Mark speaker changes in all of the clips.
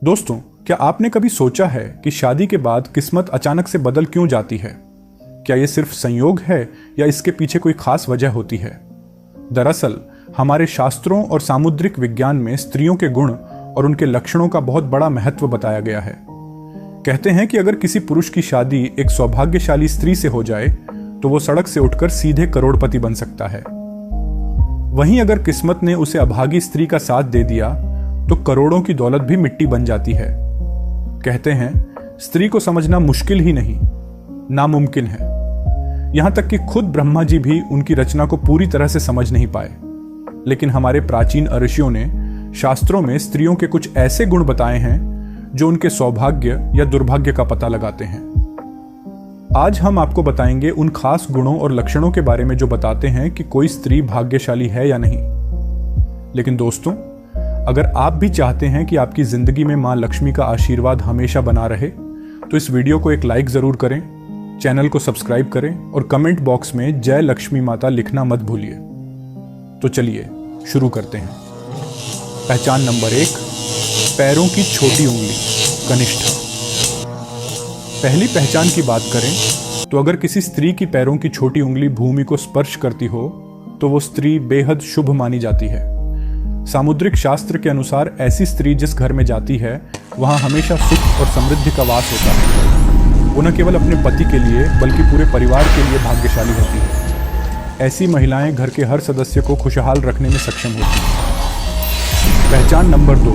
Speaker 1: दोस्तों, क्या आपने कभी सोचा है कि शादी के बाद किस्मत अचानक से बदल क्यों जाती है? क्या ये सिर्फ संयोग है या इसके पीछे कोई खास वजह होती है? दरअसल हमारे शास्त्रों और सामुद्रिक विज्ञान में स्त्रियों के गुण और उनके लक्षणों का बहुत बड़ा महत्व बताया गया है। कहते हैं कि अगर किसी पुरुष की शादी एक सौभाग्यशाली स्त्री से हो जाए तो वो सड़क से उठकर सीधे करोड़पति बन सकता है। वहीं अगर किस्मत ने उसे अभागी स्त्री का साथ दे दिया तो करोड़ों की दौलत भी मिट्टी बन जाती है। कहते हैं स्त्री को समझना मुश्किल ही नहीं, नामुमकिन है। यहां तक कि खुद ब्रह्मा जी भी उनकी रचना को पूरी तरह से समझ नहीं पाए। लेकिन हमारे प्राचीन ऋषियों ने शास्त्रों में स्त्रियों के कुछ ऐसे गुण बताए हैं जो उनके सौभाग्य या दुर्भाग्य का पता लगाते हैं। आज हम आपको बताएंगे उन खास गुणों और लक्षणों के बारे में जो बताते हैं कि कोई स्त्री भाग्यशाली है या नहीं। लेकिन दोस्तों, अगर आप भी चाहते हैं कि आपकी जिंदगी में मां लक्ष्मी का आशीर्वाद हमेशा बना रहे तो इस वीडियो को एक लाइक जरूर करें, चैनल को सब्सक्राइब करें और कमेंट बॉक्स में जय लक्ष्मी माता लिखना मत भूलिए। तो चलिए शुरू करते हैं। पहचान नंबर 1, पैरों की छोटी उंगली, कनिष्ठा। पहली पहचान की बात करें तो अगर किसी स्त्री की पैरों की छोटी उंगली भूमि को स्पर्श करती हो तो वो स्त्री बेहद शुभ मानी जाती है। सामुद्रिक शास्त्र के अनुसार ऐसी स्त्री जिस घर में जाती है वहां हमेशा सुख और समृद्धि का वास होता है। वो न केवल अपने पति के लिए बल्कि पूरे परिवार के लिए भाग्यशाली होती है। ऐसी महिलाएं घर के हर सदस्य को खुशहाल रखने में सक्षम होती हैं। पहचान नंबर 2,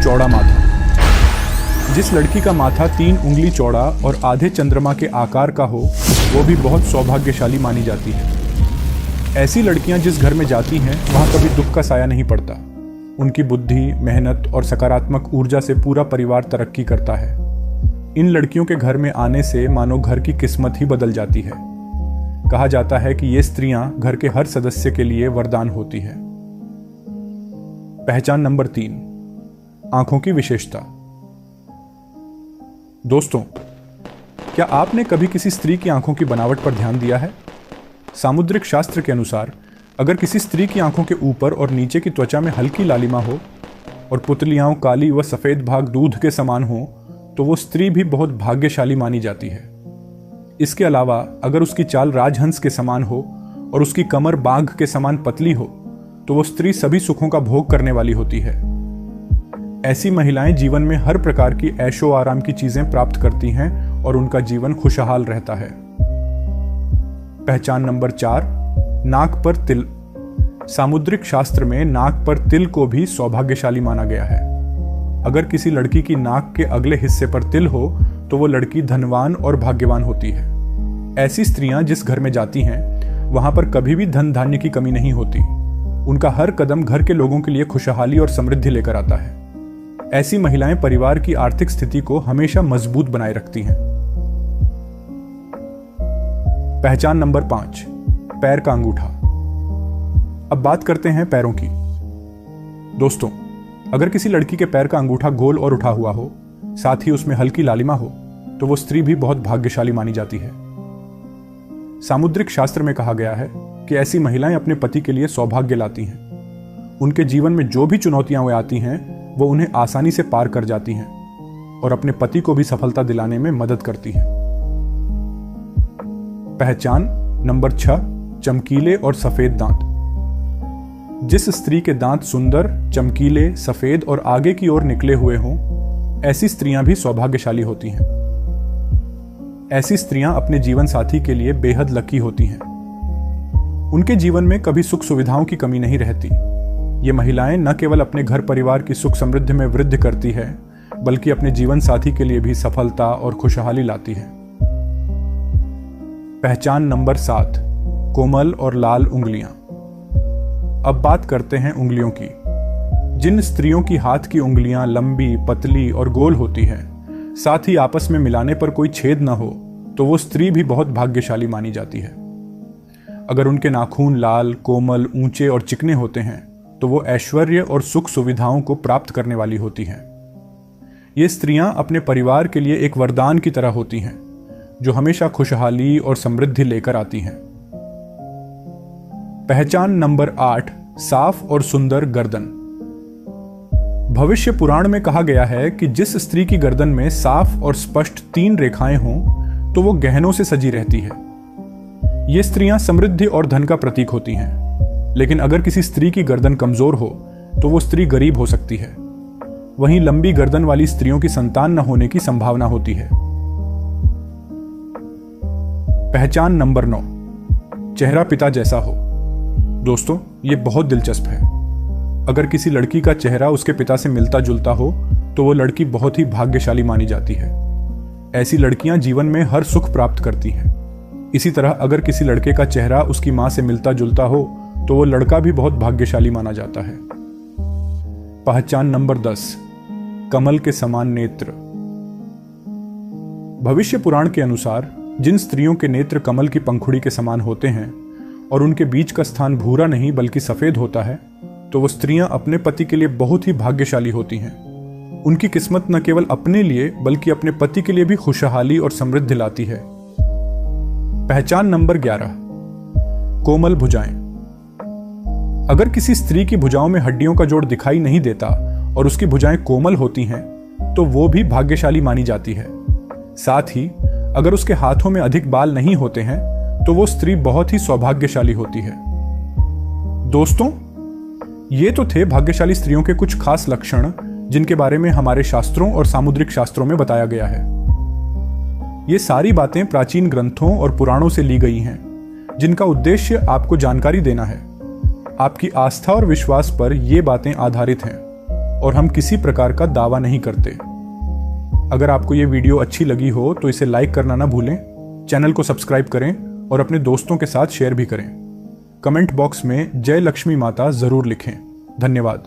Speaker 1: चौड़ा माथा। जिस लड़की का माथा 3 उंगली चौड़ा और आधे चंद्रमा के आकार का हो वो भी बहुत सौभाग्यशाली मानी जाती है। ऐसी लड़कियां जिस घर में जाती हैं वहां कभी दुख का साया नहीं पड़ता। उनकी बुद्धि, मेहनत और सकारात्मक ऊर्जा से पूरा परिवार तरक्की करता है। इन लड़कियों के घर में आने से मानो घर की किस्मत ही बदल जाती है। कहा जाता है कि ये स्त्रियां घर के हर सदस्य के लिए वरदान होती है। पहचान नंबर 3, आंखों की विशेषता। दोस्तों, क्या आपने कभी किसी स्त्री की आंखों की बनावट पर ध्यान दिया है? सामुद्रिक शास्त्र के अनुसार अगर किसी स्त्री की आंखों के ऊपर और नीचे की त्वचा में हल्की लालिमा हो और पुतलियां काली व सफेद भाग दूध के समान हो तो वो स्त्री भी बहुत भाग्यशाली मानी जाती है। इसके अलावा अगर उसकी चाल राजहंस के समान हो और उसकी कमर बाघ के समान पतली हो तो वो स्त्री सभी सुखों का भोग करने वाली होती है। ऐसी महिलाएं जीवन में हर प्रकार की ऐशो आराम की चीजें प्राप्त करती हैं और उनका जीवन खुशहाल रहता है। पहचान नंबर 4, नाक पर तिल। सामुद्रिक शास्त्र में नाक पर तिल को भी सौभाग्यशाली माना गया है। अगर किसी लड़की की नाक के अगले हिस्से पर तिल हो तो वो लड़की धनवान और भाग्यवान होती है। ऐसी स्त्रियां जिस घर में जाती हैं वहां पर कभी भी धन धान्य की कमी नहीं होती। उनका हर कदम घर के लोगों के लिए खुशहाली और समृद्धि लेकर आता है। ऐसी महिलाएं परिवार की आर्थिक स्थिति को हमेशा मजबूत बनाए रखती हैं। पहचान नंबर 5, पैर का अंगूठा। अब बात करते हैं पैरों की। दोस्तों, अगर किसी लड़की के पैर का अंगूठा गोल और उठा हुआ हो, साथ ही उसमें हल्की लालिमा हो, तो वो स्त्री भी बहुत भाग्यशाली मानी जाती है। सामुद्रिक शास्त्र में कहा गया है कि ऐसी महिलाएं अपने पति के लिए सौभाग्य लाती हैं। उनके जीवन में जो भी चुनौतियां वे आती हैं वो उन्हें आसानी से पार कर जाती हैं और अपने पति को भी सफलता दिलाने में मदद करती हैं। पहचान नंबर 6, चमकीले और सफेद दांत। जिस स्त्री के दांत सुंदर, चमकीले, सफेद और आगे की ओर निकले हुए हों, ऐसी स्त्रियां भी सौभाग्यशाली होती हैं। ऐसी स्त्रियां अपने जीवन साथी के लिए बेहद लकी होती हैं। उनके जीवन में कभी सुख सुविधाओं की कमी नहीं रहती। ये महिलाएं न केवल अपने घर परिवार की सुख समृद्धि में वृद्धि करती है बल्कि अपने जीवन साथी के लिए भी सफलता और खुशहाली लाती है। पहचान नंबर 7, कोमल और लाल उंगलियां। अब बात करते हैं उंगलियों की। जिन स्त्रियों की हाथ की उंगलियां लंबी, पतली और गोल होती हैं, साथ ही आपस में मिलाने पर कोई छेद न हो, तो वो स्त्री भी बहुत भाग्यशाली मानी जाती है। अगर उनके नाखून लाल, कोमल, ऊंचे और चिकने होते हैं तो वो ऐश्वर्य और सुख सुविधाओं को प्राप्त करने वाली होती हैं। ये स्त्रियां अपने परिवार के लिए एक वरदान की तरह होती हैं जो हमेशा खुशहाली और समृद्धि लेकर आती हैं। पहचान नंबर 8, साफ और सुंदर गर्दन। भविष्य पुराण में कहा गया है कि जिस स्त्री की गर्दन में साफ और स्पष्ट 3 रेखाएं हों तो वो गहनों से सजी रहती है। ये स्त्रियां समृद्धि और धन का प्रतीक होती हैं। लेकिन अगर किसी स्त्री की गर्दन कमजोर हो तो वो स्त्री गरीब हो सकती है। वहीं लंबी गर्दन वाली स्त्रियों की संतान न होने की संभावना होती है। पहचान नंबर 9, चेहरा पिता जैसा हो। दोस्तों, ये बहुत दिलचस्प है। अगर किसी लड़की का चेहरा उसके पिता से मिलता जुलता हो तो वो लड़की बहुत ही भाग्यशाली मानी जाती है। ऐसी लड़कियां जीवन में हर सुख प्राप्त करती हैं। इसी तरह अगर किसी लड़के का चेहरा उसकी मां से मिलता जुलता हो तो वो लड़का भी बहुत भाग्यशाली माना जाता है। पहचान नंबर 10, कमल के समान नेत्र। भविष्य पुराण के अनुसार जिन स्त्रियों के नेत्र कमल की पंखुड़ी के समान होते हैं और उनके बीच का स्थान भूरा नहीं बल्कि सफेद होता है, तो वो स्त्रियां अपने पति के लिए बहुत ही भाग्यशाली होती हैं। उनकी किस्मत न केवल अपने लिए बल्कि अपने पति के लिए भी खुशहाली और समृद्धि लाती है। पहचान नंबर 11, कोमल भुजाएं। अगर किसी स्त्री की भुजाओं में हड्डियों का जोड़ दिखाई नहीं देता और उसकी भुजाएं कोमल होती हैं तो वो भी भाग्यशाली मानी जाती है। साथ ही अगर उसके हाथों में अधिक बाल नहीं होते हैं तो वो स्त्री बहुत ही सौभाग्यशाली होती है। दोस्तों, ये तो थे भाग्यशाली स्त्रियों के कुछ खास लक्षण जिनके बारे में हमारे शास्त्रों और सामुद्रिक शास्त्रों में बताया गया है। ये सारी बातें प्राचीन ग्रंथों और पुराणों से ली गई हैं, जिनका उद्देश्य आपको जानकारी देना है। आपकी आस्था और विश्वास पर ये बातें आधारित हैं और हम किसी प्रकार का दावा नहीं करते। अगर आपको ये वीडियो अच्छी लगी हो तो इसे लाइक करना ना भूलें, चैनल को सब्सक्राइब करें और अपने दोस्तों के साथ शेयर भी करें। कमेंट बॉक्स में जय लक्ष्मी माता जरूर लिखें। धन्यवाद।